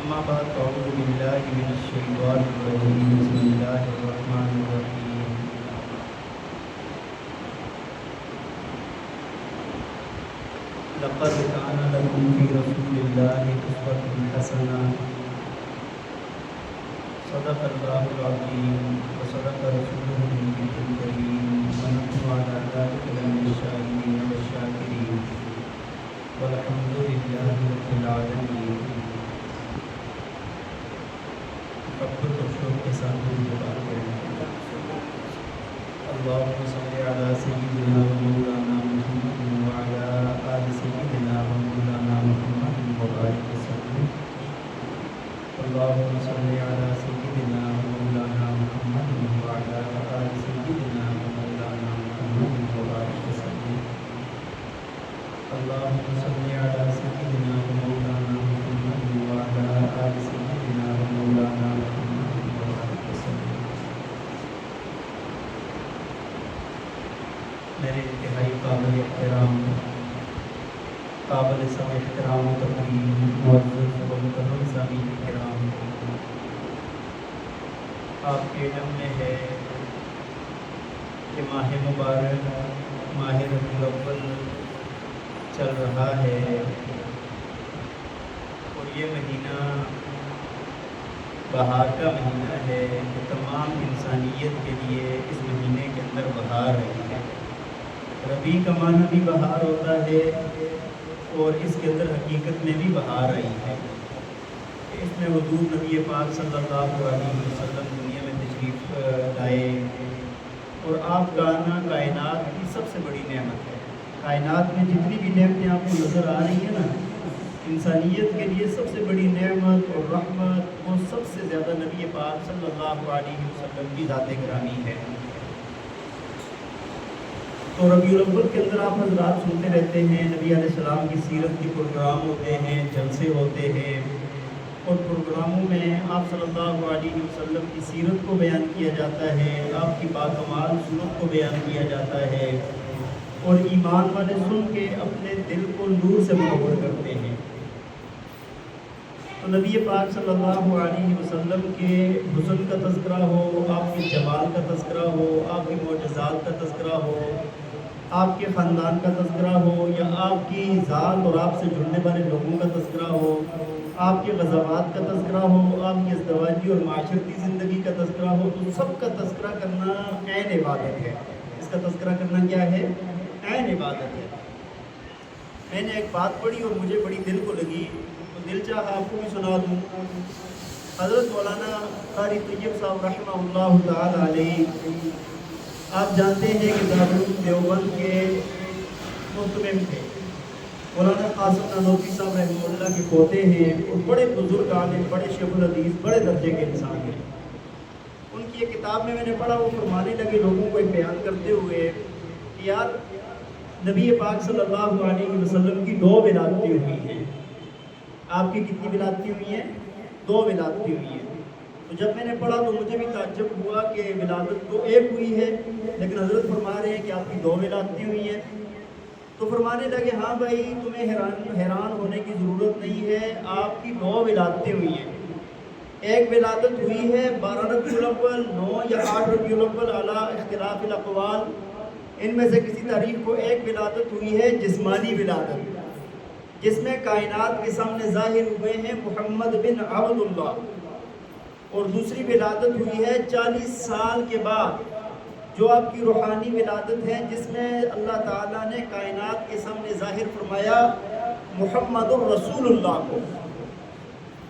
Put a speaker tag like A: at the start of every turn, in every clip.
A: أما بعد أعوذ بالله من الشيطان الرجيم بسم الله الرحمن الرحيم لقد كان لكم في رسول الله أسوة حسنة صدق الله العظيم وصدق رسوله النبي الكريم ونحن على ذلك من الشاهدين والشاكرين والحمد لله رب العالمين. محبت اور شوق کے ساتھ دعا کریں. اللهم صل على سيدنا ومولانا محمد وعلى آل سيدنا ومولانا محمد وبارك وسلم. اللهم صل على سيدنا ومولانا محمد وعلى آل سيدنا ومولانا محمد وبارك وسلم. اللهم صل على سيدنا ومولانا محمد وعلى آل سيدنا ومولانا محمد وبارك وسلم. میرے انتہائی قابل احترام قابل سم احترام و تقریم معزز و مکرم سامعین کرام، آپ کے علم میں ہے کہ ماہ مبارک ماہ ربیع الاول چل رہا ہے اور یہ مہینہ بہار کا مہینہ ہے کہ تمام انسانیت کے لیے اس مہینے کے اندر بہار رہی ہے. ربیع کا معنی بھی بہار ہوتا ہے اور اس کے اندر حقیقت میں بھی بہار آئی ہے. اس میں حضور نبی پاک صلی اللہ علیہ وسلم دنیا میں تشریف لائے اور آپ کا آنا کائنات کی سب سے بڑی نعمت ہے. کائنات میں جتنی بھی نعمتیں آپ کو نظر آ رہی ہیں نا، انسانیت کے لیے سب سے بڑی نعمت اور رحمت وہ سب سے زیادہ نبی پاک صلی اللہ علیہ وسلم کی ذات گرامی ہے. تو ربیع الاول کے اندر آپ حضرات سنتے رہتے ہیں نبی علیہ السلام کی سیرت کے پروگرام ہوتے ہیں، جلسے ہوتے ہیں، اور پروگراموں میں آپ صلی اللہ علیہ وسلم کی سیرت کو بیان کیا جاتا ہے، آپ کی باکمال سنت کو بیان کیا جاتا ہے، اور ایمان والے سن کے اپنے دل کو نور سے منور کرتے ہیں. تو نبی پاک صلی اللہ علیہ وسلم کے حسن کا تذکرہ ہو، آپ کے جمال کا تذکرہ ہو، آپ کے معجزات کا تذکرہ ہو، آپ کے خاندان کا تذکرہ ہو، یا آپ کی ذات اور آپ سے جڑنے والے لوگوں کا تذکرہ ہو، آپ کے غزوات کا تذکرہ ہو، آپ کی ازدواجی اور معاشرتی زندگی کا تذکرہ ہو، تو سب کا تذکرہ کرنا عین عبادت ہے. اس کا تذکرہ کرنا کیا ہے؟ عین عبادت ہے. میں نے ایک بات پڑھی اور مجھے بڑی دل کو لگی، تو دل چاہا آپ کو بھی سنا دوں. حضرت مولانا قاری طیب صاحب رحمہ اللہ تعالی علیہ، آپ جانتے ہیں کہ دارالعلوم دیوبند کے محتمم تھے. مولانا قاسم نانوتوی صاحب رحمہ اللہ کے پوتے ہیں اور بڑے بزرگ عالم، بڑے شیخ الحدیث، بڑے درجے کے انسان ہیں. ان کی ایک کتاب میں نے پڑھا، وہ فرمانے لگے لوگوں کو ایک بیان کرتے ہوئے کہ یار نبی پاک صلی اللہ علیہ وسلم کی 2 ولادتیں ہوئی ہیں. آپ کی کتنی ولادتیں ہوئی ہیں؟ 2 ولادتیں ہوئی ہیں. تو جب میں نے پڑھا تو مجھے بھی تعجب ہوا کہ ولادت تو ایک ہوئی ہے، لیکن حضرت فرما رہے ہیں کہ آپ کی 2 ولادتیں ہوئی ہیں. تو فرمانے لگے ہاں بھائی، تمہیں حیران ہونے کی ضرورت نہیں ہے، آپ کی 2 ولادتیں ہوئی ہیں. ایک ولادت ہوئی ہے 12 ربیع الاول، 9 یا 8 ربیع الاول علی اختلاف الاقوال. ان میں سے کسی تاریخ کو ایک ولادت ہوئی ہے جسمانی ولادت، جس میں کائنات کے سامنے ظاہر ہوئے ہیں محمد بن عبداللہ. اور دوسری ولادت ہوئی ہے 40 سال کے بعد، جو آپ کی روحانی ولادت ہے، جس میں اللہ تعالیٰ نے کائنات کے سامنے ظاہر فرمایا محمد الرسول اللہ کو.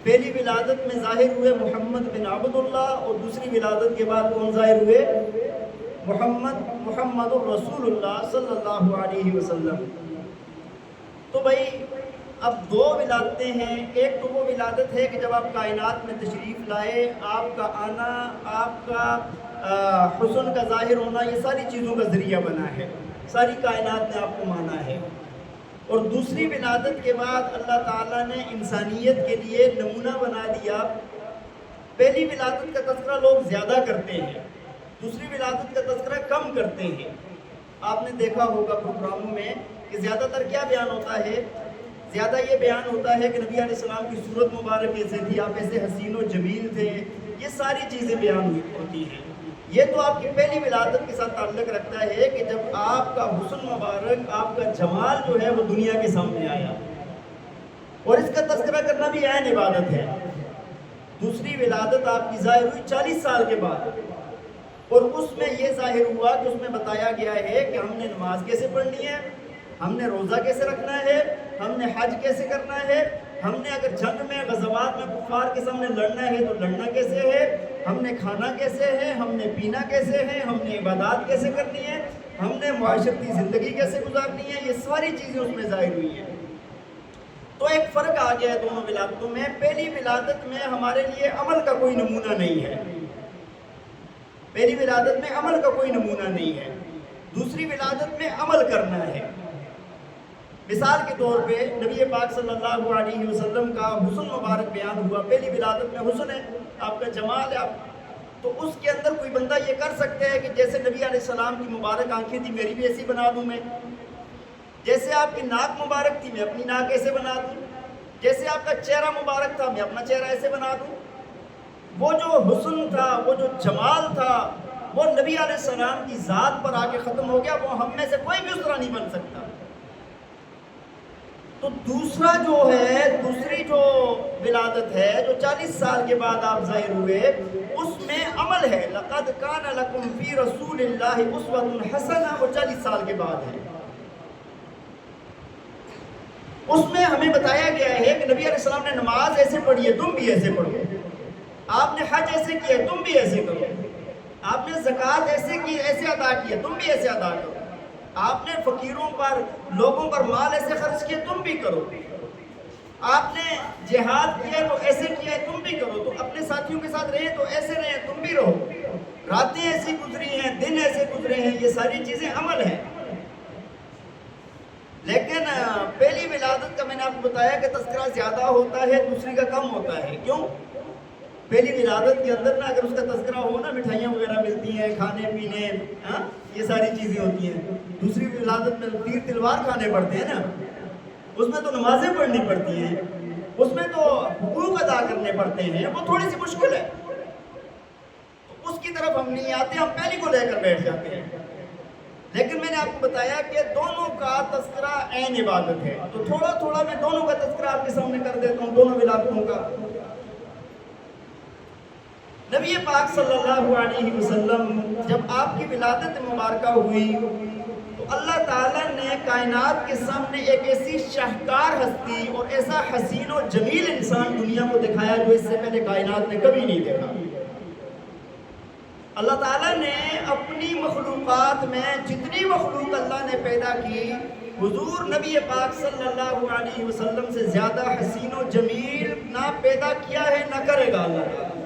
A: پہلی ولادت میں ظاہر ہوئے محمد بن عبداللہ، اور دوسری ولادت کے بعد کون ظاہر ہوئے؟ محمد الرسول اللہ صلی اللہ علیہ وسلم. تو بھائی اب 2 ولادتیں ہیں. ایک تو وہ ولادت ہے کہ جب آپ کائنات میں تشریف لائے، آپ کا آنا، آپ کا حسن کا ظاہر ہونا، یہ ساری چیزوں کا ذریعہ بنا ہے، ساری کائنات نے آپ کو مانا ہے. اور دوسری ولادت کے بعد اللہ تعالیٰ نے انسانیت کے لیے نمونہ بنا دیا. پہلی ولادت کا تذکرہ لوگ زیادہ کرتے ہیں، دوسری ولادت کا تذکرہ کم کرتے ہیں. آپ نے دیکھا ہوگا پروگراموں میں کہ زیادہ تر کیا بیان ہوتا ہے؟ زیادہ یہ بیان ہوتا ہے کہ نبی علیہ السلام کی صورت مبارک ایسے تھی، آپ ایسے حسین و جمیل تھے، یہ ساری چیزیں بیان ہوتی ہیں۔ یہ تو آپ کی پہلی ولادت کے ساتھ تعلق رکھتا ہے کہ جب آپ کا حسن مبارک، آپ کا جمال جو ہے وہ دنیا کے سامنے آیا، اور اس کا تذکرہ کرنا بھی عین عبادت ہے۔ دوسری ولادت آپ کی ظاہر ہوئی 40 سال کے بعد، اور اس میں یہ ظاہر ہوا کہ اس میں بتایا گیا ہے کہ ہم نے نماز کیسے پڑھنی ہے، ہم نے روزہ کیسے رکھنا ہے، ہم نے حج کیسے کرنا ہے، ہم نے اگر جنگ میں غزوات میں کفار کے سامنے لڑنا ہے تو لڑنا کیسے ہے، ہم نے کھانا کیسے ہے، ہم نے پینا کیسے ہے، ہم نے عبادات کیسے کرنی ہے، ہم نے معاشرتی زندگی کیسے گزارنی ہے، یہ ساری چیزیں اس میں ظاہر ہوئی ہیں۔ تو ایک فرق آ گیا ہے دونوں ولادتوں میں۔ پہلی ولادت میں ہمارے لیے عمل کا کوئی نمونہ نہیں ہے، پہلی ولادت میں عمل کا کوئی نمونہ نہیں ہے، دوسری ولادت میں عمل کرنا ہے۔ مثال کے طور پہ نبی پاک صلی اللہ علیہ وسلم کا حسن مبارک بیان ہوا، پہلی ولادت میں حسن ہے، آپ کا جمال ہے، تو اس کے اندر کوئی بندہ یہ کر سکتا ہے کہ جیسے نبی علیہ السلام کی مبارک آنکھیں تھی میری بھی ایسی بنا دوں میں، جیسے آپ کی ناک مبارک تھی میں اپنی ناک ایسے بنا دوں، جیسے آپ کا چہرہ مبارک تھا میں اپنا چہرہ ایسے بنا دوں۔ وہ جو حسن تھا، وہ جو جمال تھا، وہ نبی علیہ السلام کی ذات پر آ کے ختم ہو گیا، وہ ہم میں سے کوئی بھی اس طرح نہیں بن سکتا۔ تو دوسرا جو ہے، دوسری جو ولادت ہے جو 40 سال کے بعد آپ ظاہر ہوئے، اس میں عمل ہے۔ لَقَدْ كَانَ لَكُمْ فِي رَسُولِ اللَّهِ أُسْوَةٌ حَسَنَةٌ، وہ 40 سال کے بعد ہے۔ اس میں ہمیں بتایا گیا ہے کہ نبی علیہ السلام نے نماز ایسے پڑھی ہے، تم بھی ایسے پڑھو، آپ نے حج ایسے کیا ہے، تم بھی ایسے کرو، آپ نے زکوٰۃ ایسے کی، ایسے ادا کی ہے، تم بھی ایسے ادا کرو، آپ نے فقیروں پر، لوگوں پر مال ایسے خرچ کیے، تم بھی کرو، آپ نے جہاد کیا تو ایسے کیا ہے، تم بھی کرو، تو اپنے ساتھیوں کے ساتھ رہے تو ایسے رہے، تم بھی رہو، راتیں ایسی گزری ہیں، دن ایسے گزرے ہیں، یہ ساری چیزیں عمل ہیں۔ لیکن پہلی ولادت کا میں نے آپ کو بتایا کہ تذکرہ زیادہ ہوتا ہے، دوسری کا کم ہوتا ہے۔ کیوں؟ پہلی ولادت کے اندر نا اگر اس کا تذکرہ ہو نا، مٹھائیاں وغیرہ ملتی ہیں، کھانے پینے، یہ ساری چیزیں ہوتی ہیں۔ دوسری ولادت میں تیر تلوار کھانے پڑتے ہیں نا، اس میں تو نمازیں پڑھنی پڑتی ہیں، اس میں تو حقوق ادا کرنے پڑتے ہیں، وہ تھوڑی سی مشکل ہے، تو اس کی طرف ہم نہیں آتے، ہم پہلی کو لے کر بیٹھ جاتے ہیں۔ لیکن میں نے آپ کو بتایا کہ دونوں کا تذکرہ عین عبادت ہے، تو تھوڑا تھوڑا میں دونوں کا تذکرہ آپ کے سامنے کر دیتا ہوں، دونوں ولادتوں کا۔ نبی پاک صلی اللہ علیہ وسلم جب آپ کی ولادت مبارکہ ہوئی تو اللہ تعالیٰ نے کائنات کے سامنے ایک ایسی شاہکار ہستی اور ایسا حسین و جمیل انسان دنیا کو دکھایا جو اس سے پہلے کائنات نے کبھی نہیں دیکھا۔ اللہ تعالیٰ نے اپنی مخلوقات میں جتنی مخلوق اللہ نے پیدا کی، حضور نبی پاک صلی اللہ علیہ وسلم سے زیادہ حسین و جمیل نہ پیدا کیا ہے، نہ کرے گا اللہ تعالیٰ۔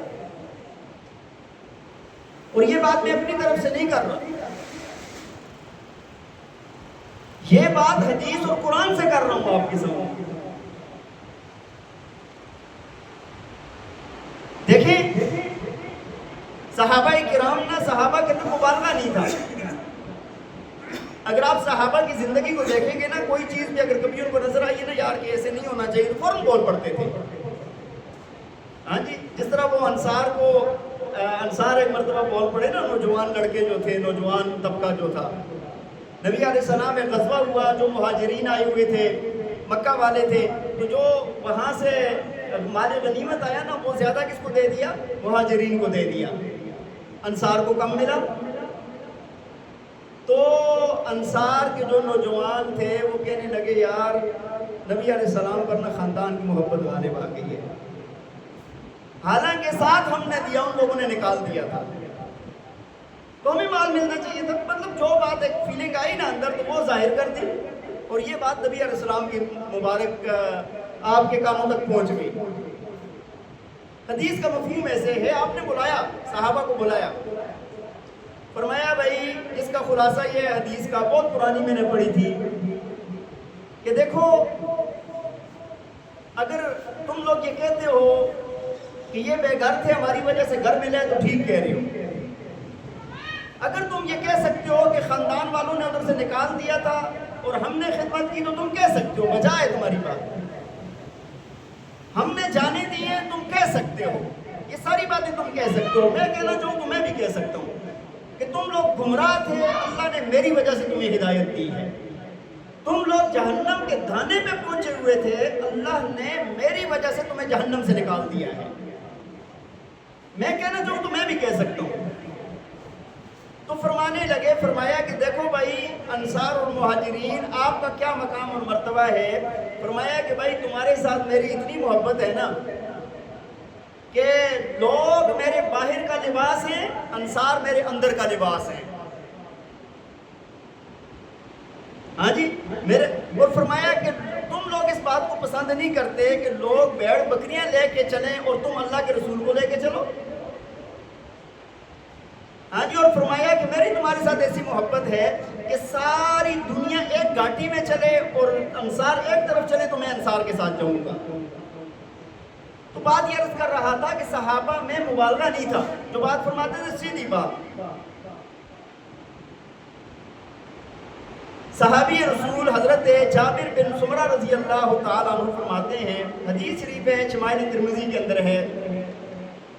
A: اور یہ بات میں اپنی طرف سے نہیں کر رہا، یہ بات حدیث اور قرآن سے کر رہا ہوں آپ کے سامنے۔ دیکھیں صحابہ کرام نا، صحابہ کے اندر مبالغہ نہیں تھا۔ اگر آپ صحابہ کی زندگی کو دیکھیں گے نا، کوئی چیز بھی اگر کبھی ان کو نظر آئی نا یار کہ ایسے نہیں ہونا چاہیے، تو فوراً بول پڑتے تھے۔ ہاں جی، جس طرح وہ انصار ایک مرتبہ بول پڑے نا، نوجوان لڑکے جو تھے، نوجوان طبقہ جو تھا، نبی علیہ السلام میں غزوہ ہوا، جو مہاجرین آئے ہوئے تھے، مکہ والے تھے، تو جو وہاں سے مال غنیمت آیا نا، وہ زیادہ کس کو دے دیا؟ مہاجرین کو دے دیا، انصار کو کم ملا۔ تو انصار کے جو نوجوان تھے وہ کہنے لگے یار نبی علیہ السلام پر نہ خاندان کی محبت غالب آ گئی ہے، حالانکہ ساتھ ہم نے دیا، ان لوگوں نے نکال دیا تھا، تو ہمیں مال ملنا چاہیے تھا۔ مطلب جو بات ایک فیلنگ آئی نا اندر، تو وہ ظاہر کر دی، اور یہ بات نبی علیہ السلام کی مبارک آپ کے کانوں تک پہنچ گئی۔ حدیث کا مفہوم ایسے ہے، آپ نے بلایا، صحابہ کو بلایا، فرمایا بھائی اس کا خلاصہ یہ ہے، حدیث کا بہت پرانی میں نے پڑھی تھی کہ دیکھو اگر تم لوگ یہ کہتے ہو کہ یہ بے گھر تھے ہماری وجہ سے گھر ملے تو ٹھیک کہہ رہے ہو، اگر تم یہ کہہ سکتے ہو کہ خاندان والوں نے ادھر سے نکال دیا تھا اور ہم نے خدمت کی تو تم کہہ سکتے ہو، بجا ہے تمہاری بات، ہم نے جانے دی ہے تم کہہ سکتے ہو، یہ ساری باتیں تم کہہ سکتے ہو، میں کہنا چاہوں تو میں بھی کہہ سکتا ہوں کہ تم لوگ گمراہ تھے، اللہ نے میری وجہ سے تمہیں ہدایت دی ہے، تم لوگ جہنم کے دھانے پہ پہنچے ہوئے تھے، اللہ نے میری وجہ سے تمہیں جہنم سے نکال دیا ہے، میں کہنا چاہوں تو میں بھی کہہ سکتا ہوں۔ تو فرمانے لگے، فرمایا کہ دیکھو بھائی انصار اور مہاجرین آپ کا کیا مقام اور مرتبہ ہے، فرمایا کہ بھائی تمہارے ساتھ میری اتنی محبت ہے نا کہ لوگ میرے باہر کا لباس ہیں، انصار میرے اندر کا لباس ہے، ہاں جی میرے، اور فرمایا کہ تم لوگ اس بات کو پسند نہیں کرتے کہ لوگ بھیڑ بکریاں لے کے چلیں اور تم اللہ کے رسول کو لے کے چلو، ہاں جی، اور فرمایا کہ میری تمہارے ساتھ ایسی محبت ہے کہ ساری دنیا ایک گھاٹی میں چلے اور انصار ایک طرف چلے تو میں انصار کے ساتھ جاؤں گا۔ تو بات یہ عرض کر رہا تھا کہ صحابہ میں مبالغہ نہیں تھا، جو بات فرماتے تھے سیدھی بات۔ صحابی رسول حضرت جابر بن سمرہ رضی اللہ تعالیٰ عنہ فرماتے ہیں، حدیث شریف ہے شمائل ترمذی کے اندر ہے،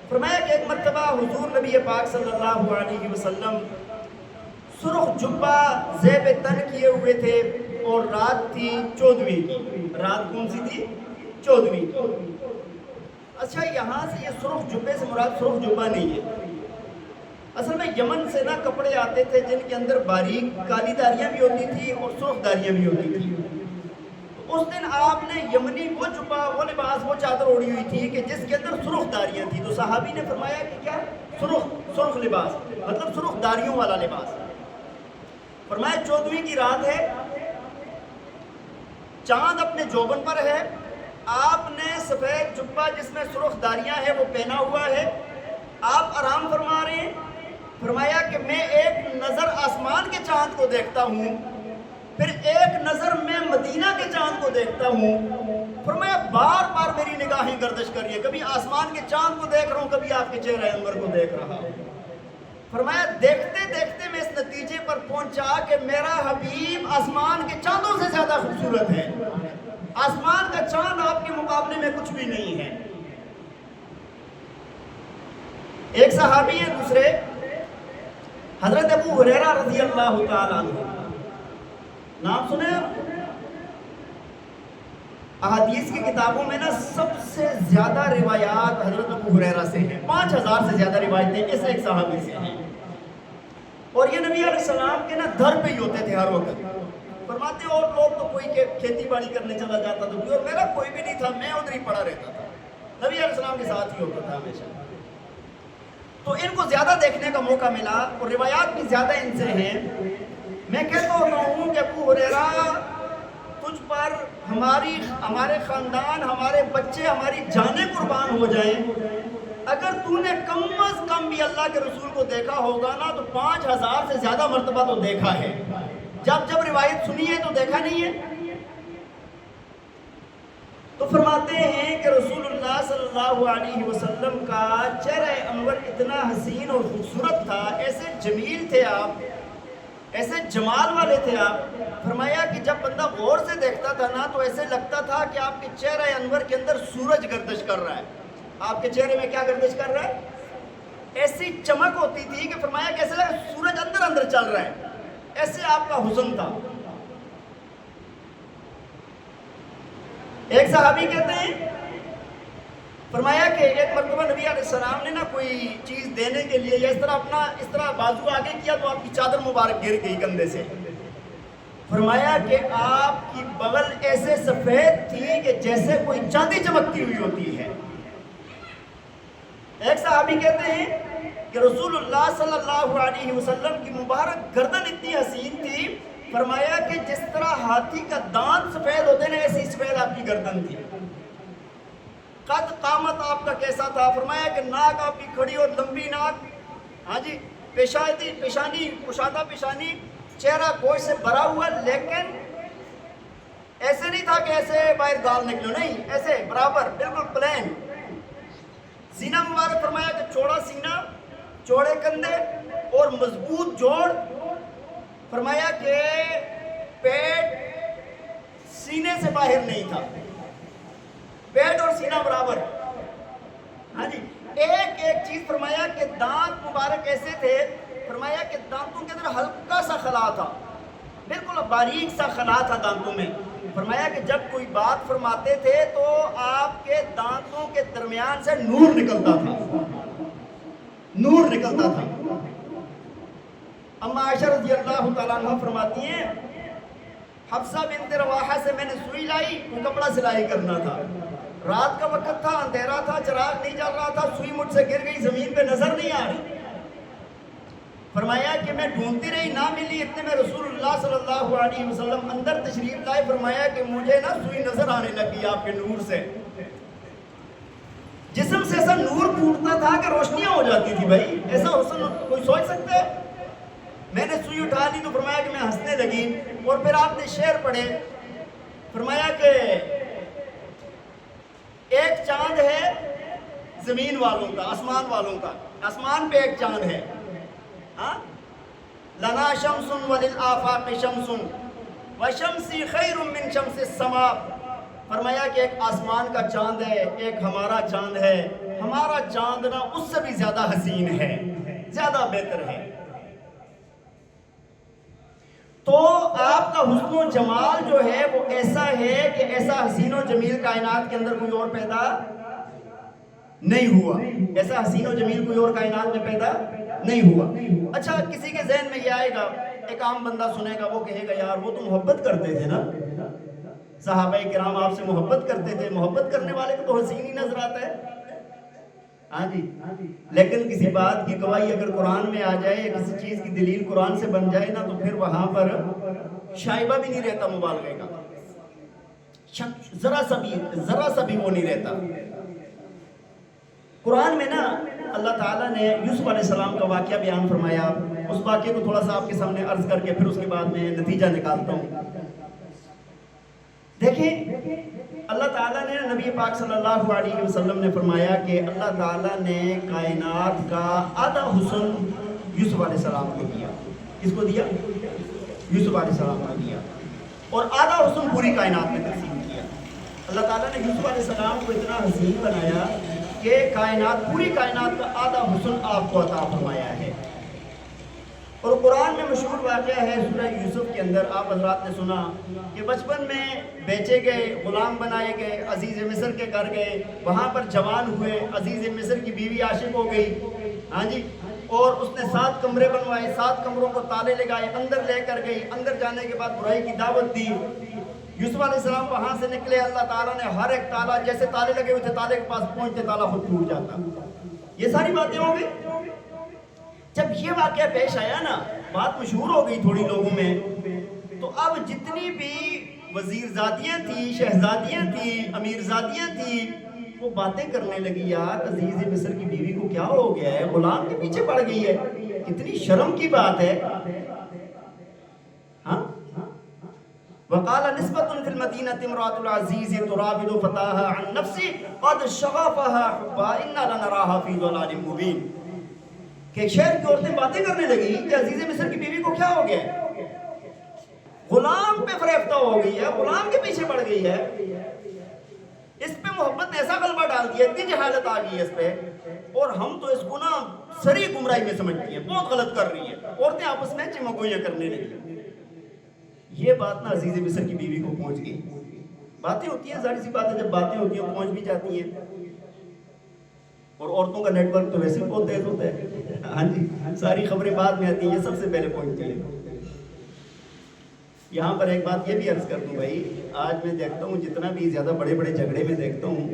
A: فرمایا کہ ایک مرتبہ حضور نبی پاک صلی اللہ علیہ وسلم سرخ جبہ زیب تن کیے ہوئے تھے اور رات تھی 14ویں کی، رات کون سی تھی؟ 14ویں کی۔ اچھا یہاں سے یہ سرخ جبے سے مراد سرخ جبہ نہیں ہے، اصل میں یمن سے نا کپڑے آتے تھے جن کے اندر باریک کالی داریاں بھی ہوتی تھی اور سرخ داریاں بھی ہوتی تھی، اس دن آپ نے یمنی وہ جبہ، وہ لباس، وہ چادر اوڑی ہوئی تھی کہ جس کے اندر سرخ داریاں تھی، تو صحابی نے فرمایا کہ کیا سرخ لباس، مطلب سرخ داریوں والا لباس۔ فرمایا 14ویں کی رات ہے، چاند اپنے جوبن پر ہے، آپ نے سفید جبہ جس میں سرخ داریاں ہیں وہ پہنا ہوا ہے، آپ آرام فرما رہے ہیں، فرمایا کہ میں ایک نظر آسمان کے چاند کو دیکھتا ہوں، پھر ایک نظر میں مدینہ کے چاند کو دیکھتا ہوں، فرمایا بار بار میری نگاہیں گردش کر رہی ہے، کبھی آسمان کے چاند کو دیکھ رہا ہوں، کبھی آپ کے چہرہ انور کو دیکھ رہا ہوں۔ فرمایا دیکھتے دیکھتے میں اس نتیجے پر پہنچا کہ میرا حبیب آسمان کے چاندوں سے زیادہ خوبصورت ہے، آسمان کا چاند آپ کے مقابلے میں کچھ بھی نہیں ہے۔ ایک صحابی ہے دوسرے، حضرت ابو ہریرہ رضی اللہ تعالیٰ عنہ، نام سنے آپ؟ احادیث کی کتابوں میں نا سب سے زیادہ روایات حضرت ابو ہریرہ سے ہیں، 5000 سے زیادہ روایتیں اس ایک صحابی سے ہیں، اور یہ نبی علیہ السلام کے نا در پہ ہی ہوتے تھے ہر وقت۔ فرماتے اور لوگ تو کوئی کھیتی باڑی کرنے چلا جاتا تھا اور میرا کوئی بھی نہیں تھا، میں ادھر ہی پڑا رہتا تھا، نبی علیہ السلام کے ساتھ ہی ہوتا تھا ہمیشہ۔ تو ان کو زیادہ دیکھنے کا موقع ملا اور روایات بھی زیادہ ان سے ہیں۔ میں کہتا ہوتا ہوں کہ ابو ہریرہ تجھ پر ہمارے خاندان، ہمارے بچے، ہماری جانیں قربان ہو جائیں، اگر تو نے کم از کم بھی اللہ کے رسول کو دیکھا ہوگا نا تو 5000 سے زیادہ مرتبہ تو دیکھا ہے، جب روایت سنی ہے تو دیکھا نہیں ہے۔ تو فرماتے ہیں کہ رسول اللہ صلی اللہ علیہ وسلم کا چہرہ انور اتنا حسین اور خوبصورت تھا، ایسے جمیل تھے آپ، ایسے جمال والے تھے آپ، فرمایا کہ جب بندہ غور سے دیکھتا تھا نا تو ایسے لگتا تھا کہ آپ کے چہرہ انور کے اندر سورج گردش کر رہا ہے، آپ کے چہرے میں کیا گردش کر رہا ہے؟ ایسی چمک ہوتی تھی کہ فرمایا کہ ایسے لگا سورج اندر اندر چل رہا ہے، ایسے آپ کا حسن تھا۔ ایک صحابی کہتے ہیں، فرمایا کہ ایک مرتبہ نبی علیہ السلام نے نا کوئی چیز دینے کے لیے یا اس طرح بازو آگے کیا تو آپ کی چادر مبارک گر گئی کندھے سے، فرمایا کہ آپ کی بغل ایسے سفید تھی کہ جیسے کوئی چاندی چمکتی ہوئی ہوتی ہے۔ ایک صحابی کہتے ہیں کہ رسول اللہ صلی اللہ علیہ وسلم کی مبارک گردن اتنی حسین تھی، فرمایا کہ جس طرح ہاتھی کا دانت سفید ہوتے ہیں ایسی سفید آپ کی گردن تھی۔ قد قامت آپ کا کیسا تھا؟ فرمایا کہ ناک آپ کی کھڑی اور لمبی ناک، ہاں جی، پیشانی کشادہ پیشانی، چہرہ گوشت سے بھرا ہوا، لیکن ایسے نہیں تھا کہ ایسے باہر گال نکلو، نہیں، ایسے برابر بالکل پلین۔ سینہ مبارک فرمایا کہ چوڑا سینہ، چوڑے کندھے اور مضبوط جوڑ، فرمایا کہ پیٹ سینے سے باہر نہیں تھا، پیٹ اور سینہ برابر. ہاں جی. ایک ایک چیز فرمایا کہ دانت مبارک ایسے تھے، فرمایا کہ دانتوں کے اندر ہلکا سا خلا تھا، بالکل باریک سا خلا تھا دانتوں میں. فرمایا کہ جب کوئی بات فرماتے تھے تو آپ کے دانتوں کے درمیان سے نور نکلتا تھا، نور نکلتا تھا. اما عائشہ رضی اللہ تعالیٰ عنہ فرماتی ہیں حفصہ بنت رواحہ سے میں نے سوئی لائی، وہ کپڑا سلائی کرنا تھا، رات کا وقت تھا، اندھیرا تھا، چراغ نہیں جل رہا تھا، سوئی مجھ سے گر گئی، زمین پہ نظر نہیں آ رہی. فرمایا کہ میں ڈھونڈتی رہی، نہ ملی. اتنے میں رسول اللہ صلی اللہ علیہ وسلم اندر تشریف لائے. فرمایا کہ مجھے نا سوئی نظر آنے لگی آپ کے نور سے. جسم سے ایسا نور پھوٹتا تھا کہ روشنیاں ہو جاتی تھی. بھائی ایسا حسن کوئی سوچ سکتا ہے؟ میں نے سوئی اٹھا لی تو فرمایا کہ میں ہنسنے لگی. اور پھر آپ نے شعر پڑھے، فرمایا کہ ایک چاند ہے زمین والوں کا، آسمان والوں کا، آسمان پہ ایک چاند ہے. لنا شمس وللآفاق شمس وشمسی خیر من شمس السماء. فرمایا کہ ایک آسمان کا چاند ہے، ایک ہمارا چاند ہے. ہمارا چاند نا اس سے بھی زیادہ حسین ہے، زیادہ بہتر ہے. تو آپ کا حسن و جمال جو ہے وہ ایسا ہے کہ ایسا حسین و جمیل کائنات کے اندر کوئی اور پیدا نہیں ہوا. ایسا حسین و جمیل کوئی اور کائنات میں پیدا نہیں ہوا. اچھا کسی کے ذہن میں یہ آئے گا، ایک عام بندہ سنے گا، وہ کہے گا یار وہ تو محبت کرتے تھے نا، صحابہ کرام آپ سے محبت کرتے تھے، محبت کرنے والے کو تو حسین ہی نظر آتا ہے. ہاں جی. لیکن کسی بات کی گواہی اگر قرآن میں آ جائے یا کسی چیز کی دلیل قرآن سے بن جائے نا، تو پھر وہاں پر شائبہ بھی نہیں رہتا مبالغے کا، ذرا سا بھی وہ نہیں رہتا. قرآن میں نا اللہ تعالیٰ نے یوسف علیہ السلام کا واقعہ بیان فرمایا. اس واقعے کو تھوڑا سا آپ کے سامنے عرض کر کے پھر اس کے بعد میں نتیجہ نکالتا ہوں. دیکھیں اللہ تعالیٰ نے نبی پاک صلی اللہ علیہ وسلم نے فرمایا کہ اللہ تعالیٰ نے کائنات کا آدھا حسن یوسف علیہ السلام کو دیا. کس کو دیا؟ یوسف علیہ السلام کو دیا. اور آدھا حسن پوری کائنات میں تقسیم کیا. اللہ تعالیٰ نے یوسف علیہ السلام کو اتنا حسین بنایا کہ کائنات، پوری کائنات کا آدھا حسن آپ کو عطا فرمایا ہے. اور قرآن میں مشہور واقعہ ہے سورہ یوسف کے اندر، آپ حضرات نے سنا کہ بچپن میں بیچے گئے، غلام بنائے گئے، عزیز مصر کے گھر گئے، وہاں پر جوان ہوئے، عزیز مصر کی بیوی عاشق ہو گئی. ہاں جی. اور اس نے 7 کمرے بنوائے، 7 کمروں کو تالے لگائے، اندر لے کر گئی. اندر جانے کے بعد برائی کی دعوت دی. یوسف علیہ السلام وہاں سے نکلے، اللہ تعالیٰ نے ہر ایک تالا، جیسے تالے لگے ہوئے تھے تالے کے پاس پہنچتے تالا خود ٹوٹ جاتا. یہ ساری باتیں ہو گئی. جب یہ واقعہ پیش آیا نا، بات مشہور ہو گئی تھوڑی لوگوں میں، تو اب جتنی بھی وزیر زادیاں تھیں، شہزادیاں تھیں، امیر زادیاں تھیں، وہ باتیں کرنے لگی یار عزیز مصر کی بیوی کو کیا ہو گیا ہے، غلام کے پیچھے پڑ گئی ہے، کتنی شرم کی بات ہے. ہاں. وقال نسبة في المدينة امرأة العزيز تراود فتاها عن نفسه قد شغفها حبا إنا لنراها في ضلال مبين. کہ شہر کی عورتیں باتیں کرنے لگی کہ عزیز مصر کی بیوی کو کیا ہو گیا ہے، غلام پہ فریفتہ ہو گئی ہے، غلام کے پیچھے پڑ گئی ہے. اس پہ محبت نے ایسا غلبہ ڈال دیا، اتنی جہالت آ گئی ہے اس پہ، اور ہم تو اس کو نا سری گمراہی میں سمجھتی ہیں، بہت غلط کر رہی ہیں. عورتیں آپس میں چمگوئیاں کرنے لگی. یہ بات نا عزیز مصر کی بیوی کو پہنچ گئی. باتیں ہوتی ہیں، ظاہر سی بات ہے جب باتیں ہوتی ہیں پہنچ بھی جاتی ہیں. اور عورتوں کا نیٹ ورک تو ویسے بہت تیز ہوتا ہے. ہاں جی. ساری خبریں بعد میں آتی ہیں، یہ سب سے پہلے پہنچتی ہیں. یہاں پر ایک بات یہ بھی عرض کر دوں بھائی، آج میں دیکھتا ہوں جتنا بھی زیادہ بڑے بڑے جھگڑے میں دیکھتا ہوں،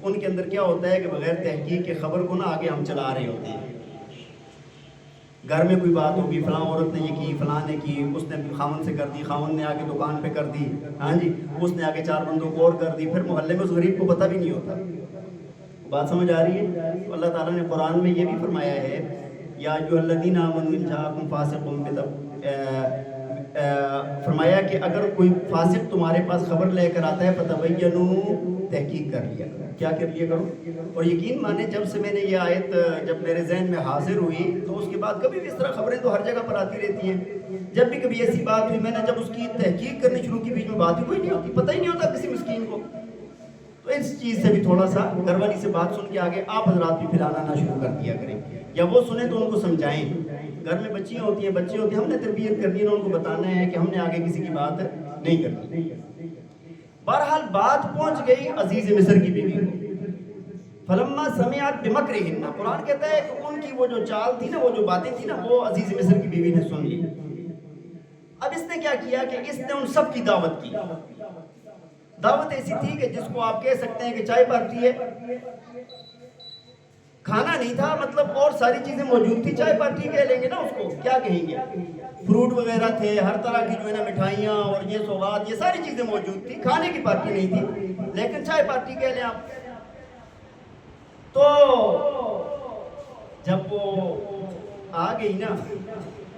A: ان کے اندر کیا ہوتا ہے کہ بغیر تحقیق کے خبر کو نا آگے ہم چلا رہے ہوتے ہیں. گھر میں کوئی بات ہوگی، فلاں عورت نے یہ کی، فلاں نے کی، اس نے خاوند سے کر دی، خاوند نے آگے دکان پہ کر دی، ہاں جی، اس نے آگے 4 بندوں کو اور کر دی، پھر محلے میں اس غریب کو پتہ بھی نہیں ہوتا. بات سمجھ آ رہی ہے؟ اللہ تعالیٰ نے قرآن میں یہ بھی فرمایا ہے، یا ایھا الذین آمنوا ان جاءکم فاسق فرمایا کہ اگر کوئی فاسق تمہارے پاس خبر لے کر آتا ہے فتبینوا، تحقیق کر لیا کرو. کیا کر لیا کرو؟ اور یقین مانے جب سے میں نے یہ آیت جب میرے ذہن میں حاضر ہوئی تو اس کے بعد کبھی بھی اس طرح خبریں تو ہر جگہ پر آتی رہتی ہیں. جب بھی کبھی ایسی بات ہوئی میں نے جب اس کی تحقیق کرنی شروع کی، بیچ میں بات ہی کوئی نہیں ہوتی، پتہ ہی نہیں ہوتا کسی مسکین کو. تو اس چیز سے بھی تھوڑا سا گھر والی سے بات سن کے آگے آپ حضرات بھی پھر آنا شروع کر دیا کریں، یا وہ سنیں تو ان کو سمجھائیں. گھر میں بچیاں ہوتی ہیں، بچے ہوتے ہیں، ہم نے تربیت کرنی ہے، ان کو بتانا ہے کہ ہم نے آگے کسی کی بات نہیں کرنی. بہرحال بات پہنچ گئی عزیز مصر کی بیوی کو. فلما سمعت بمکرہن، قرآن کہتا ہے کہ ان کی وہ جو چال تھی نا، وہ جو باتیں تھی نا، وہ عزیز مصر کی بیوی نے سن لی. اب اس نے کیا کیا کہ اس نے ان سب کی دعوت کی. دعوت ایسی تھی کہ جس کو آپ کہہ سکتے ہیں کہ چائے پارٹی ہے. کھانا نہیں تھا، مطلب اور ساری چیزیں موجود تھی، چائے پارٹی کہہ لیں گے نا اس کو، کیا کہیں گے. فروٹ وغیرہ تھے، ہر طرح کی جو ہے نا مٹھائیاں اور یہ سوغات، یہ ساری چیزیں موجود تھی. کھانے کی پارٹی نہیں تھی لیکن چائے پارٹی کہہ لیں آپ. تو جب وہ آ گئی نا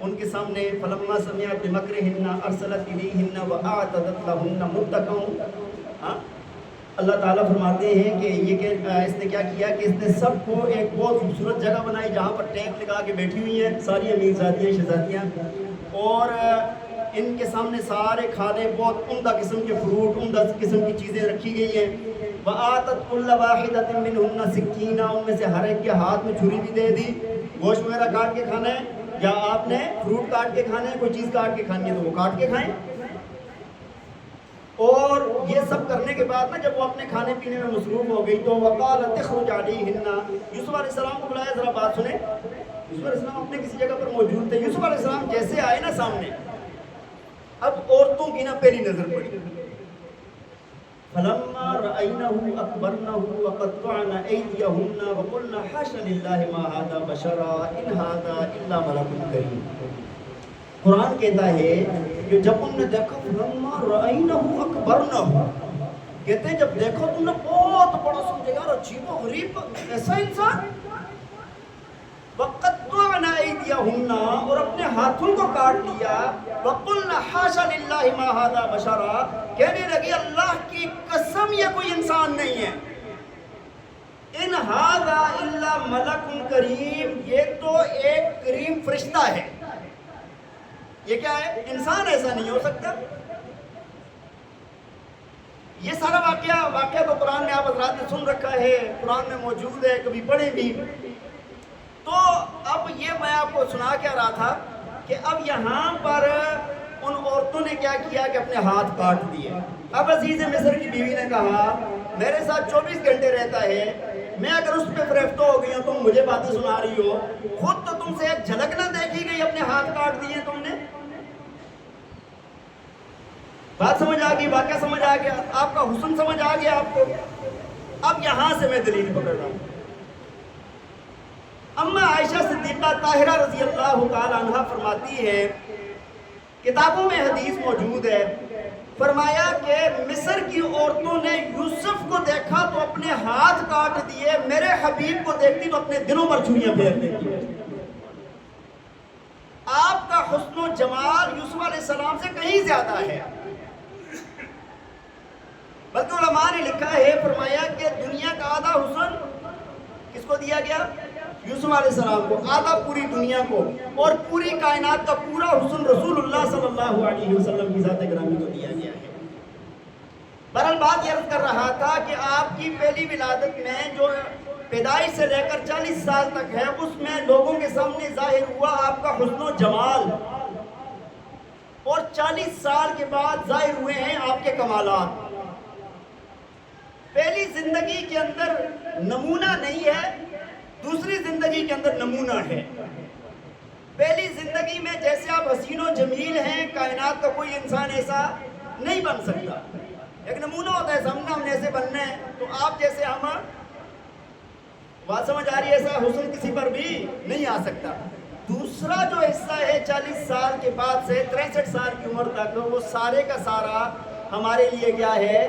A: ان کے سامنے، فلما سمعت بمکرہن ارسلت الیہن واعتدت لہن متکئا. اللہ تعالیٰ فرماتے ہیں کہ یہ کہ اس نے کیا کیا کہ اس نے سب کو ایک بہت خوبصورت جگہ بنائی جہاں پر ٹینک لگا کے بیٹھی ہوئی ہیں ساری امیرزادیاں شہزادیاں، اور ان کے سامنے سارے کھانے، بہت عمدہ قسم کے فروٹ، عمدہ قسم کی چیزیں رکھی گئی ہیں. وَآتَتْ كُلَّ وَاحِدَةٍ مِّنْهُنَّ سِكِّينًا، ان میں سے ہر ایک کے ہاتھ میں چھری بھی دے دی. گوشت وغیرہ کاٹ کے کھانا ہے یا آپ نے فروٹ کاٹ کے کھانا ہے، کوئی چیز کاٹ کے کھانی ہے تو وہ کاٹ کے کھائیں. اور یہ سب کرنے کے بعد نا جب وہ اپنے کھانے پینے میں مصروف ہو گئی تو وَقَالَتْ اخْرُجْ عَلَيْهِنَّ، یوسف علیہ السلام کو بلایا، ذرا بات سنیں. یوسف علیہ السلام اپنے کسی جگہ پر موجود تھے. یوسف علیہ السلام جیسے آئے نا سامنے، اب عورتوں کی نا پہلی نظر پڑی. فَلَمَّا رَأَيْنَهُ أَكْبَرْنَهُ وَقَطَّعْنَ أَيْدِيَهُنَّ وَقُلْنَ حَاشَ لِلَّهِ مَا هَٰذَا بَشَرًا إِنْ هَٰذَا إِلَّا مَلَكٌ كَرِيمٌ. قرآن کہتا ہے کہ جب ان نے دیکھا، فَلَمَّا رَأَيْنَهُ أَكْبَرْنَهُ، کہتے ہیں جب دیکھا تم نے بہت بڑا سمجھے یار عجیب و غریب ایسا انسان. وَقَطَّعْنَ أَيْدِيَهُنَّ، اور اپنے ہاتھوں کو کاٹ لیا. وَقُلْنَ حَاشَ لِلَّهِ مَا هَٰذَا بَشَرًا، کہنے لگی اللہ کی قسم یہ کوئی انسان نہیں ہے. إِنْ هَٰذَا إِلَّا مَلَكٌ کریم، یہ تو ایک کریم فرشتہ ہے. یہ کیا ہے؟ انسان ایسا نہیں ہو سکتا. یہ سارا واقعہ تو قرآن میں آپ حضرات نے سن رکھا ہے، قرآن میں موجود ہے، کبھی پڑھیں بھی. تو اب یہ میں آپ کو سنا کیا رہا تھا کہ اب یہاں پر ان عورتوں نے کیا کیا کہ اپنے ہاتھ کاٹ دیے. اب عزیز مصر کی بیوی نے کہا میرے ساتھ 24 گھنٹے رہتا ہے، میں اگر اس پہ فریفتہ ہو گئی ہوں، تم مجھے باتیں سنا رہی ہو، خود تو تم سے ایک جھلک نہ دیکھی گئی، اپنے ہاتھ کاٹ دیے تم نے. بات سمجھ آ گئی، واقعہ سمجھ آ گیا، آپ کا حسن سمجھ آ گیا آپ کو. اب یہاں سے میں دلیل پکڑ رہا ہوں. اما عائشہ صدیقہ طاہرہ رضی اللہ تعالی عنہ فرماتی ہے، کتابوں میں حدیث موجود ہے، فرمایا کہ مصر کی عورتوں نے یوسف کو دیکھا تو اپنے ہاتھ کاٹ دیے، میرے حبیب کو دیکھتی تو اپنے دلوں پر چھریاں پھیر دیتی. آپ کا حسن و جمال یوسف علیہ السلام سے کہیں زیادہ ہے. بلکہ علماء نے لکھا ہے، فرمایا کہ دنیا کا آدھا حسن کس کو دیا گیا؟ یوسف علیہ السلام کو. آدھا پوری دنیا کو، اور پوری کائنات کا پورا حسن رسول اللہ صلی اللہ علیہ وسلم کی ذات گرامی کو دیا گیا ہے. بہرحال بات یہ عرض کر رہا تھا کہ آپ کی پہلی ولادت میں جو پیدائش سے لے کر 40 سال تک ہے، اس میں لوگوں کے سامنے ظاہر ہوا آپ کا حسن و جمال، اور 40 سال کے بعد ظاہر ہوئے ہیں آپ کے کمالات. پہلی زندگی کے اندر نمونہ نہیں ہے، دوسری زندگی کے اندر نمونہ ہے. پہلی زندگی میں جیسے آپ حسین و جمیل ہیں، کائنات کا کوئی انسان ایسا نہیں بن سکتا. ایک نمونہ ہوتا ہے، ہم نے ایسے بننا ہے تو آپ جیسے ہم، بات سمجھ آ رہی ہے، ایسا حسن کسی پر بھی نہیں آ سکتا. دوسرا جو حصہ ہے 40 سال کے بعد سے 63 سال کی عمر تک، وہ سارے کا سارا ہمارے لیے کیا ہے؟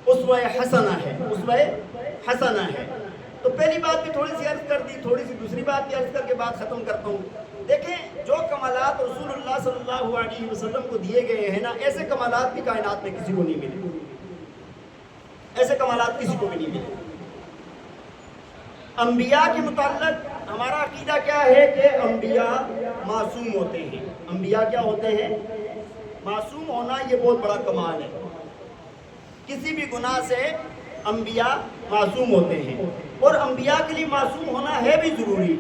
A: اسوہ حسنہ ہے، اسوہ حسنہ ہے. تو پہلی بات بھی تھوڑی سی عرض کر دی، تھوڑی سی دوسری بات بھی عرض کر کے بات ختم کرتا ہوں. دیکھیں جو کمالات رسول اللہ صلی اللہ علیہ وسلم کو دیے گئے ہیں نا، ایسے کمالات بھی کائنات میں کسی کو نہیں ملے. ایسے کمالات کسی کو بھی نہیں ملے۔ انبیاء کے متعلق ہمارا عقیدہ کیا ہے کہ انبیاء معصوم ہوتے ہیں۔ انبیاء کیا ہوتے ہیں؟ معصوم ہونا یہ بہت بڑا کمال ہے۔ کسی بھی گناہ سے انبیاء معصوم ہوتے ہیں، اور انبیاء کے لیے معصوم ہونا ہے بھی ضروری۔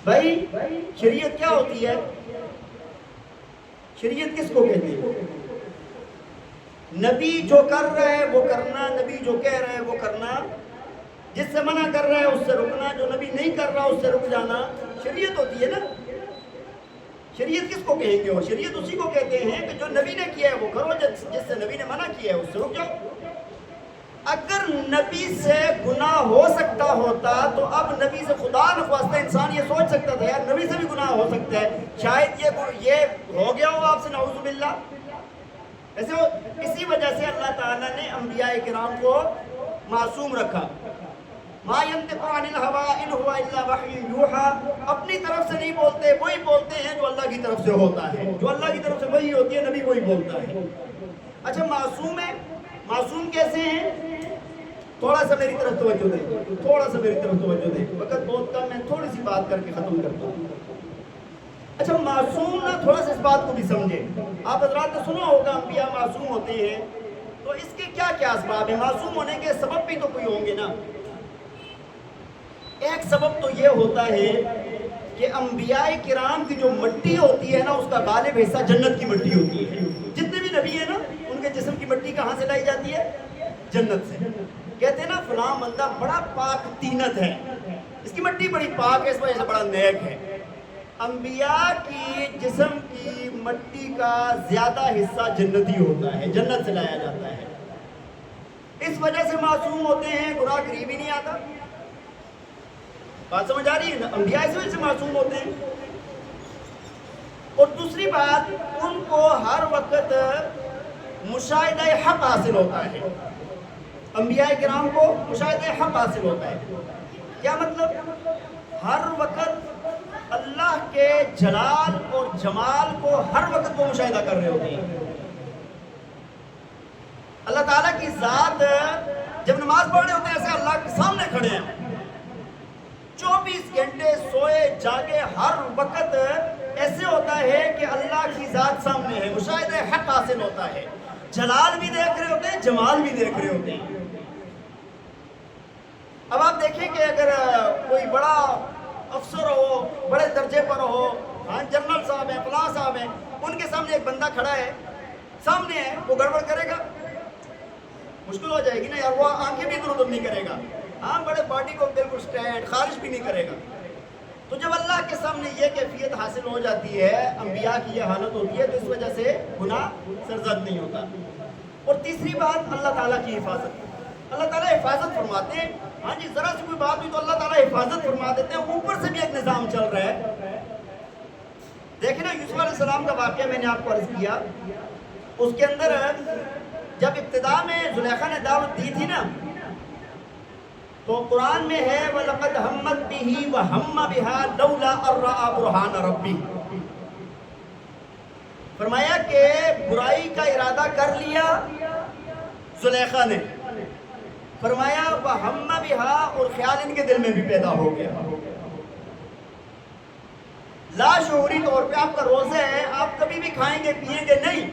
A: بھائی شریعت کیا ہوتی ہے؟ شریعت کس کو کہتے ہیں؟ نبی جو کر رہا ہے وہ کرنا، نبی جو کہہ رہا ہے وہ کرنا، جس سے منع کر رہا ہے اس سے رکنا، جو نبی نہیں کر رہا اس سے رک جانا، شریعت ہوتی ہے نا۔ شریعت کس کو کہیں گے؟ وہ شریعت اسی کو کہتے ہیں کہ جو نبی نے کیا ہے وہ کرو، جس سے نبی نے منع کیا ہے اس سے رک جاؤ۔ اگر نبی سے گناہ ہو سکتا ہوتا تو اب نبی سے خدا نخواستہ انسان یہ سوچ سکتا تھا یار نبی سے بھی گناہ ہو سکتا ہے، شاید یہ ہو گیا ہو آپ سے، نعوذ باللہ۔ ایسے اسی وجہ سے اللہ تعالیٰ نے انبیاء کرام کو معصوم رکھا۔ ما ينطق عن الهوى ان هو الا وحی یوحى، اپنی طرف سے نہیں بولتے، وہی بولتے ہیں جو اللہ کی طرف سے ہوتا ہے، جو اللہ کی طرف سے وہی ہوتی ہے، نبی وہی بولتا ہے۔ اچھا معصوم ہے، معصوم کیسے ہیں؟ تھوڑا سا میری طرف توجہ دیں، تھوڑا سا میری طرف توجہ دیں، وقت بہت کم ہے، تھوڑی سی بات کر کے ختم کرتا ہوں۔ اچھا معصوم نا، تھوڑا سا اس بات کو بھی سمجھے۔ آپ حضرات نے سنا ہوگا انبیاء معصوم ہوتے ہیں، تو اس کے کیا کیا اسباب ہیں؟ معصوم ہونے کے سبب بھی تو کوئی ہوں گے نا۔ ایک سبب تو یہ ہوتا ہے کہ انبیاء کرام کی جو مٹی ہوتی ہے نا، اس کا غالب حصہ جنت کی مٹی ہوتی ہے۔ جتنے بھی نبی ہیں نا، ان کے جسم کی مٹی کہاں سے لائی جاتی ہے؟ جنت سے۔ کہتے ہیں نا فلاں بندہ بڑا پاک تینت ہے، اس کی مٹی بڑی پاک ہے، اس وجہ سے بڑا نیک ہے۔ انبیاء کی جسم کی مٹی کا زیادہ حصہ جنتی ہوتا ہے، جنت سے لایا جاتا ہے، اس وجہ سے معصوم ہوتے ہیں، گناہ قریب ہی نہیں آتا۔ بات سمجھ آ رہی ہے نا؟ انبیاء اس وجہ سے معصوم ہوتے ہیں۔ اور دوسری بات، ان کو ہر وقت مشاہدہ حق حاصل ہوتا ہے۔ انبیاء کرام کو مشاہدہ حق حاصل ہوتا ہے۔ کیا مطلب؟ ہر وقت اللہ کے جلال اور جمال کو ہر وقت وہ مشاہدہ کر رہے ہوتے ہیں۔ اللہ تعالیٰ کی ذات جب نماز پڑھ رہے ہوتے ہیں ایسے اللہ کے سامنے کھڑے ہیں، 24 گھنٹے سوئے جاگے ہر وقت ایسے ہوتا ہے کہ اللہ کی ذات سامنے ہے، مشاہدہ حق حاصل ہوتا ہے، جلال بھی دیکھ رہے ہوتے ہیں، جمال بھی دیکھ رہے ہوتے ہیں۔ اب آپ دیکھیں کہ اگر کوئی بڑا افسر ہو، بڑے درجے پر ہو، جنرل صاحب ہیں، فلاں صاحب ہیں، ان کے سامنے ایک بندہ کھڑا ہے، سامنے ہے، وہ گڑبڑ کرے گا؟ مشکل ہو جائے گی نا یار، وہ آنکھیں بھی ادھر ادھر نہیں کرے گا، بڑے باڈی کو بالکل سٹینڈ خارج بھی نہیں کرے گا۔ تو جب اللہ کے سامنے یہ کیفیت حاصل ہو جاتی ہے، انبیاء کی یہ حالت ہوتی ہے، تو اس وجہ سے گناہ سرزد نہیں ہوتا۔ اور تیسری بات، اللہ تعالیٰ کی حفاظت۔ اللہ تعالیٰ حفاظت فرماتے ہیں، ہاں جی ذرا سی کوئی بات ہوئی تو اللہ تعالیٰ حفاظت فرما دیتے ہیں، اوپر سے بھی ایک نظام چل رہا ہے۔ دیکھیں نا یوسف علیہ السلام کا واقعہ میں نے آپ کو عرض کیا، اس کے اندر جب ابتدا میں زلیخا نے دعوت دی تھی نا، تو قرآن میں ہے وَلَقَدْ هَمَّتْ بِهِ وَهَمَّ بِهَا لَوْلَا أَن رَّأَىٰ بُرْهَانَ رَبِّهِ، فرمایا کہ برائی کا ارادہ کر لیا زلیخا نے، فرمایا وَهَمَّ بِهَا، اور خیال ان کے دل میں بھی پیدا ہو گیا۔ لاشعوری طور پہ آپ کا روزہ ہے، آپ کبھی بھی کھائیں گے پیئیں گے نہیں،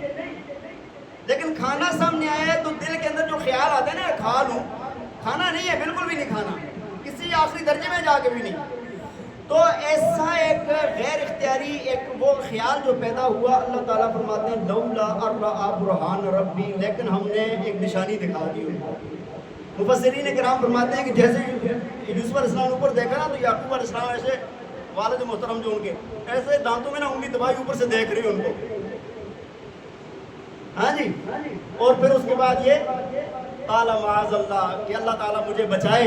A: لیکن کھانا سامنے آیا ہے تو دل کے اندر جو خیال آتا ہے نا کھا لوں، کھانا نہیں ہے، بالکل بھی نہیں کھانا، کسی آخری درجے میں جا کے بھی نہیں، تو ایسا ایک غیر اختیاری ایک وہ خیال جو پیدا ہوا، اللہ تعالیٰ فرماتے ہیں لولا ان رأى برہان ربی، لیکن ہم نے ایک نشانی دکھا دی ان کو۔ مفسرین کرام فرماتے ہیں کہ جیسے یوسف علیہ السلام اوپر دیکھا نا، تو یعقوب علیہ السلام ایسے والد محترم جو ان کے ایسے دانتوں میں نا انگلی دبائی اوپر سے دیکھ رہی ان کو، ہاں جی، اور پھر اس کے بعد یہ قال معاذ اللہ، کہ اللہ تعالیٰ مجھے بچائے،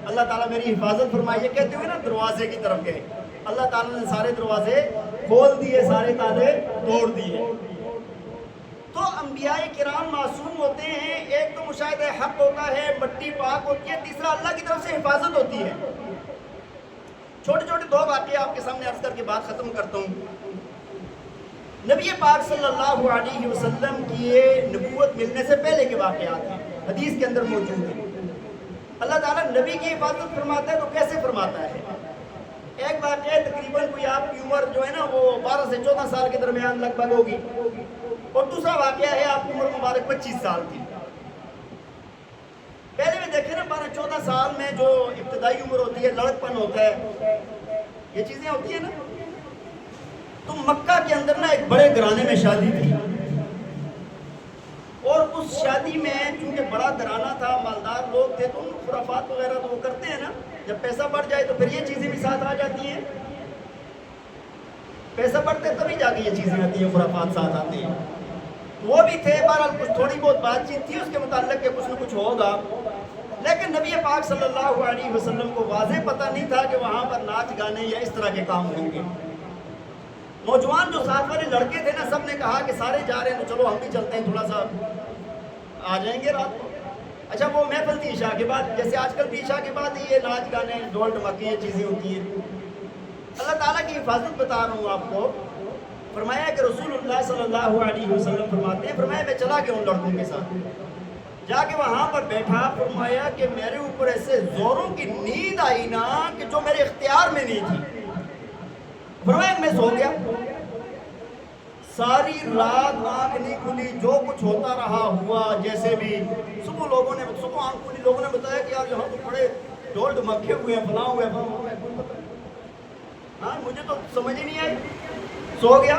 A: اللہ تعالیٰ میری حفاظت فرمائے، یہ کہتے ہوئے نا دروازے کی طرف گئے، اللہ تعالیٰ نے سارے دروازے کھول دیے، سارے تالے توڑ دیے۔ تو انبیاء کرام معصوم ہوتے ہیں، ایک تو مشاہدہ حق ہوتا ہے، مٹی پاک ہوتی ہے، تیسرا اللہ کی طرف سے حفاظت ہوتی ہے۔ چھوٹے چھوٹے دو واقعے آپ کے سامنے عرض کر کے بات ختم کرتا ہوں۔ نبی پاک صلی اللہ علیہ وسلم کی نبوت ملنے سے پہلے کے واقعات ہیں، حدیث کے اندر موجود ہیں۔ اللہ تعالیٰ نبی کی حفاظت فرماتا ہے تو کیسے فرماتا ہے؟ ایک واقعہ تقریباً کوئی آپ کی عمر جو ہے نا وہ 12 سے 14 سال کے درمیان لگ بھگ ہوگی، اور دوسرا واقعہ ہے آپ کی عمر مبارک 25 سال کی۔ پہلے بھی دیکھیں نا 12-14 سال میں جو ابتدائی عمر ہوتی ہے، لڑکپن ہوتا ہے، یہ چیزیں ہوتی ہیں نا۔ تو مکہ کے اندر نا ایک بڑے گھرانے میں شادی تھی، اور اس شادی میں چونکہ بڑا گھرانہ تھا، مالدار لوگ تھے، تو ان خرافات وغیرہ تو وہ کرتے ہیں نا، جب پیسہ بڑھ جائے تو پھر یہ چیزیں بھی ساتھ آ جاتی ہیں۔ پیسہ بڑھتے تبھی جا کے یہ چیزیں آتی ہیں، خرافات ساتھ آتے ہیں۔ وہ بھی تھے، بہرحال کچھ تھوڑی بہت بات چیت تھی اس کے متعلق کہ کچھ نہ کچھ ہوگا، لیکن نبی پاک صلی اللہ علیہ وسلم کو واضح پتہ نہیں تھا کہ وہاں پر ناچ گانے یا اس طرح کے کام ہوں گے۔ نوجوان جو ساتھ والے لڑکے تھے نا، سب نے کہا کہ سارے جا رہے ہیں تو چلو ہم بھی چلتے ہیں، تھوڑا سا آ جائیں گے رات کو۔ اچھا وہ محفل تھی عشاء کے بعد، جیسے آج کل بھی عشاء کے بعد یہ ناچ گانے ڈھول ڈھماکے یہ چیزیں ہوتی ہیں۔ اللہ تعالیٰ کی حفاظت بتا رہا ہوں آپ کو۔ فرمایا کہ رسول اللہ صلی اللہ علیہ وسلم فرماتے ہیں، فرمایا میں چلا گیا ان لڑکوں کے ساتھ، جا کے وہاں پر بیٹھا، فرمایا کہ میرے اوپر ایسے زوروں کی نیند آئی نا کہ جو میرے اختیار میں نہیں تھی۔ فرمایا میں سو گیا، ساری رات آنکھ نہیں کھلی، جو کچھ ہوتا رہا ہوا جیسے بھی۔ صبح آنکھ کھلی، لوگوں نے بتایا کہ یار یہاں تو بڑے ڈھول ڈھمکے ہوئے ہیں، فلاں ہوئے ہیں۔ ہاں مجھے تو سمجھ ہی نہیں آئی، سو گیا۔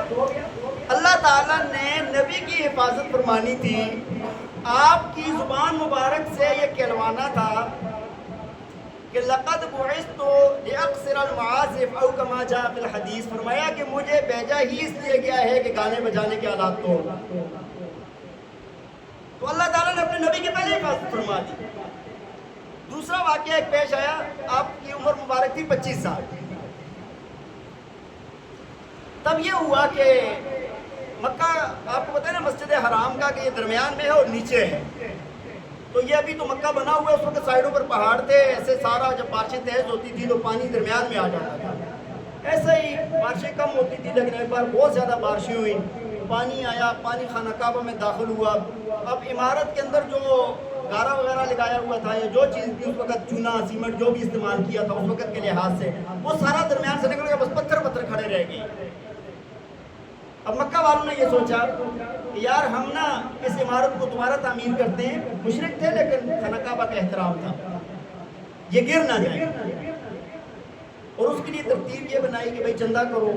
A: اللہ تعالیٰ نے نبی کی حفاظت فرمانی تھی، آپ کی زبان مبارک سے یہ کہلوانا تھا کہ لقد بعثت لاقصر المعازف او کما جاء فی الحدیث، فرمایا کہ مجھے بھیجا ہی اس لیے گیا ہے کہ گانے بجانے کے آلات توڑ۔ تو اللہ تعالیٰ نے اپنے نبی کے پہلے حفاظت فرما دی۔ دوسرا واقعہ ایک پیش آیا، آپ کی عمر مبارک تھی 25 سال۔ تب یہ ہوا کہ مکہ آپ کو پتہ ہے نا مسجد حرام کا کہ یہ درمیان میں ہے اور نیچے ہے، تو یہ ابھی تو مکہ بنا ہوا ہے، اس وقت سائڈوں پر پہاڑ تھے، ایسے سارا جب بارشیں تیز ہوتی تھی تو پانی درمیان میں آ جاتا تھا۔ ایسا ہی بارشیں کم ہوتی تھی، لیکن ایک بار بہت زیادہ بارشیں ہوئی، پانی آیا، پانی خانہ کعبہ میں داخل ہوا۔ اب عمارت کے اندر جو گارا وغیرہ لگایا ہوا تھا یا جو چیز بھی اس وقت چونا سیمنٹ جو بھی استعمال کیا تھا اس وقت کے لحاظ سے، وہ سارا درمیان سے نکل گیا، بس پتھر کھڑے رہ گئے۔ اب مکہ والوں نے یہ سوچا کہ یار ہم نا اس عمارت کو دوبارہ تعمیر کرتے ہیں، مشرک تھے لیکن خانہ کعبہ کا احترام تھا، یہ گر نہ جائے، اور اس کے لیے ترتیب یہ بنائی کہ بھائی چندہ کرو،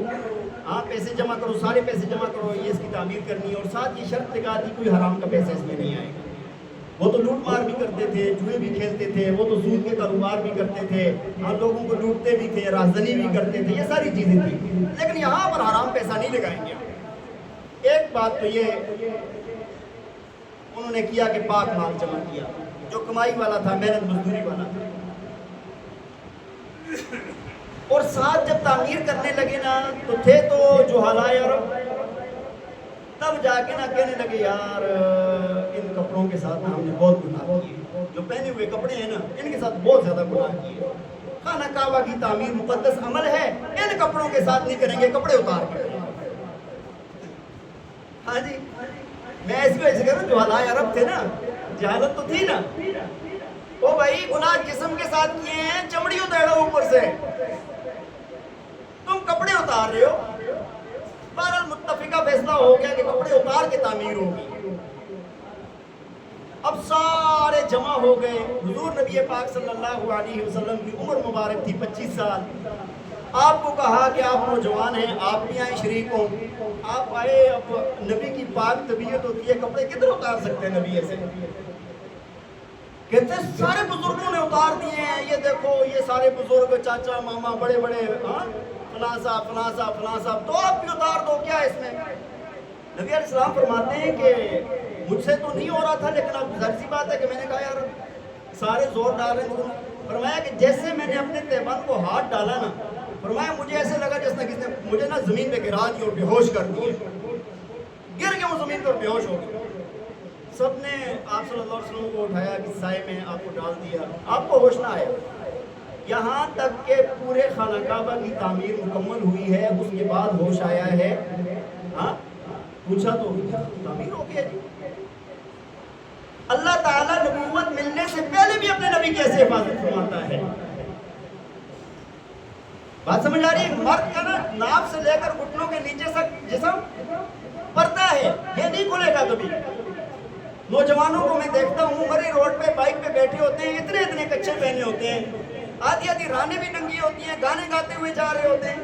A: ہاں پیسے جمع کرو، سارے پیسے جمع کرو، یہ اس کی تعمیر کرنی ہے، اور ساتھ یہ شرط لگا دی کوئی حرام کا پیسہ اس میں نہیں آئے گا۔ وہ تو لوٹ مار بھی کرتے تھے، جوئے بھی کھیلتے تھے، وہ تو سود کے کاروبار بھی کرتے تھے، ہاں لوگوں کو لوٹتے بھی تھے، رازدنی بھی کرتے تھے، یہ ساری چیزیں تھیں، لیکن یہاں پر حرام پیسہ نہیں لگائیں گے۔ ایک بات تو یہ انہوں نے کیا کہ پاک مال جمع کیا، جو کمائی والا تھا، محنت مزدوری والا تھا، اور ساتھ جب تعمیر کرنے لگے نا تو تھے تو جو حالائے عرب، تب جا کے نا کہنے لگے یار ان کپڑوں کے ساتھ نا ہم نے بہت گناہ کیے، جو پہنے ہوئے کپڑے ہیں نا ان کے ساتھ بہت زیادہ گناہ کیے، خانہ کعبہ کی تعمیر مقدس عمل ہے، ان کپڑوں کے ساتھ نہیں کریں گے، کپڑے اتار کے۔ ہاں جی، میں ایسی وجہ سے کہہ رہا ہوں جو حالائے عرب تھے نا، جہالت تو تھی نا، وہ بھائی گناہ جسم کے ساتھ کیے ہیں، چمڑی اتارو اوپر سے، تم کپڑے اتار رہے ہو۔ بہرحال متفقہ فیصلہ ہو گیا کہ کپڑے اتار کے تعمیر ہوگی۔ اب سارے جمع ہو گئے، حضور نبی پاک صلی اللہ علیہ وسلم کی عمر مبارک تھی 25 سال۔ آپ کو کہا کہ آپ نوجوان ہیں، آپ بھی آئیں شریک ہوں، آپ آئے۔ اب نبی کی پاک طبیعت ہوتی ہے، کپڑے کدھر اتار سکتے ہیں نبی ایسے؟ کہتے ہیں سارے بزرگوں نے اتار دیے ہیں، یہ دیکھو یہ سارے بزرگ، چاچا ماما بڑے بڑے، ہاں فلاں صاحب، تو آپ بھی اتار دو، کیا اس میں؟ نبی علیہ السلام فرماتے ہیں کہ مجھ سے تو نہیں ہو رہا تھا، لیکن اب ظاہر سی بات ہے کہ میں نے کہا یار سارے زور ڈال رہے ہیں۔ فرمایا کہ جیسے میں نے اپنے تہبند کو ہاتھ ڈالا نا، فرمایا مجھے ایسے لگا جس نے کس نے مجھے نا زمین پہ گرا دی اور بے ہوش کر دیے، گر گیا وہ زمین پر، بے ہوش ہو گیا۔ سب نے آپ صلی اللہ علیہ وسلم کو اٹھایا کہ سائے میں آپ کو ڈال دیا، آپ کو ہوش نہ آیا، یہاں تک کہ پورے خانہ کعبہ کی تعمیر مکمل ہوئی ہے، اس کے بعد ہوش آیا ہے۔ ہاں پوچھا تو تعمیر ہو گیا جی۔ اللہ تعالیٰ نبوت ملنے سے پہلے بھی اپنے نبی کیسے حفاظت فرماتا ہے؟ بات سمجھ آ رہی ہے؟ مرد کا نا ناف سے لے کر گھٹنوں کے نیچے تک جسم پردہ ہے، یہ نہیں کھلے گا کبھی۔ نوجوانوں کو میں دیکھتا ہوں بڑی روڈ پہ بائک پہ بیٹھے ہوتے ہیں، اتنے اتنے کچھے پہنے ہوتے ہیں، آدھی آدھی رانیں بھی ننگی ہوتی ہیں، گانے گاتے ہوئے جا رہے ہوتے ہیں۔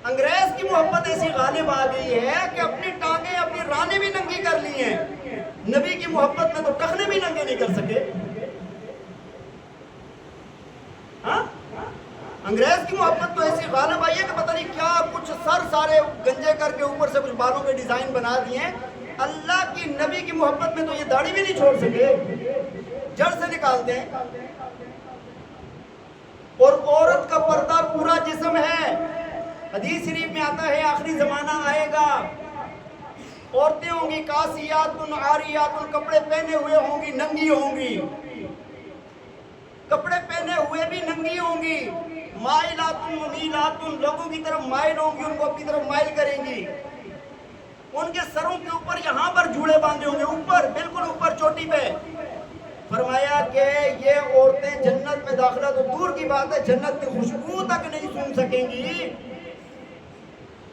A: انگریز کی محبت ایسی غالب آ گئی ہے کہ اپنی ٹانگیں اپنی رانیں بھی ننگی کر لی ہیں، نبی کی محبت میں تو ٹخنے بھی ننگے نہیں کر سکے۔ ہاں انگریز کی محبت تو ایسی غالب آئی ہے کہ پتہ نہیں کیا کچھ سر سارے گنجے کر کے اوپر سے کچھ بالوں کے ڈیزائن بنا دیے۔ اللہ کی نبی کی محبت میں تو یہ داڑھی بھی نہیں چھوڑ سکے، جڑ سے نکالتے ہیں۔ اور عورت کا پردہ پورا جسم ہے، حدیث شریف میں آتا ہے آخری زمانہ آئے گا، عورتیں ہوں گی کاسیات عاریات، کپڑے پہنے ہوئے ہوں گی ننگی ہوں گی، کپڑے پہنے ہوئے بھی ننگی ہوں گی، مائلات ممیلات، لوگوں کی طرف مائل ہوں گی، ان کو اپنی طرف مائل کریں گی، ان کے سروں کے اوپر یہاں پر جوڑے باندھے ہوں گے، اوپر بالکل اوپر چوٹی پہ۔ فرمایا کہ یہ عورتیں جنت میں داخلہ تو دور کی بات ہے، جنت کی خوشبو تک نہیں سن سکیں گی،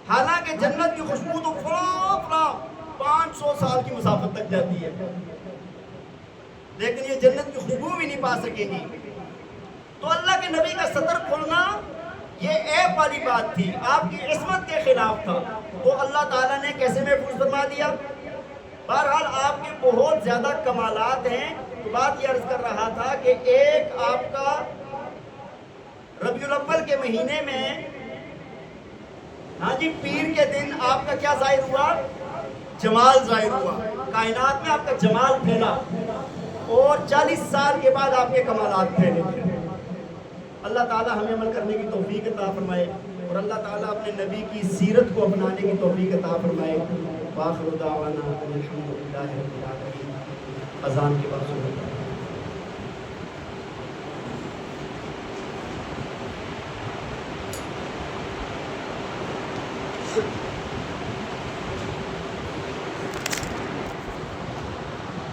A: حالانکہ جنت کی خوشبو تو فلاں 500 سال کی مسافت تک جاتی ہے، لیکن یہ جنت کی خوشبو بھی نہیں پا سکیں گی۔ تو اللہ کے نبی کا سطر کھلنا یہ عیب والی بات تھی، آپ کی عصمت کے خلاف تھا، تو اللہ تعالیٰ نے کیسے محفوظ فرما دیا؟ بہرحال آپ کے بہت زیادہ کمالات ہیں، تو بات یہ عرض کر رہا تھا کہ ایک آپ کا ربیع الاول کے مہینے میں ہاں جی پیر کے دن آپ کا کیا ظاہر ہوا؟ جمال ظاہر ہوا، کائنات میں آپ کا جمال پھیلا، اور 40 سال کے بعد آپ کے کمالات پھیلے۔ اللہ تعالیٰ ہمیں عمل کرنے کی توفیق عطا فرمائے، اور اللہ تعالیٰ اپنے نبی کی سیرت کو اپنانے کی توفیق عطا فرمائے۔ وآخر دعوانا الحمدللہ رب العالمین۔ اذان کے بعد سنو۔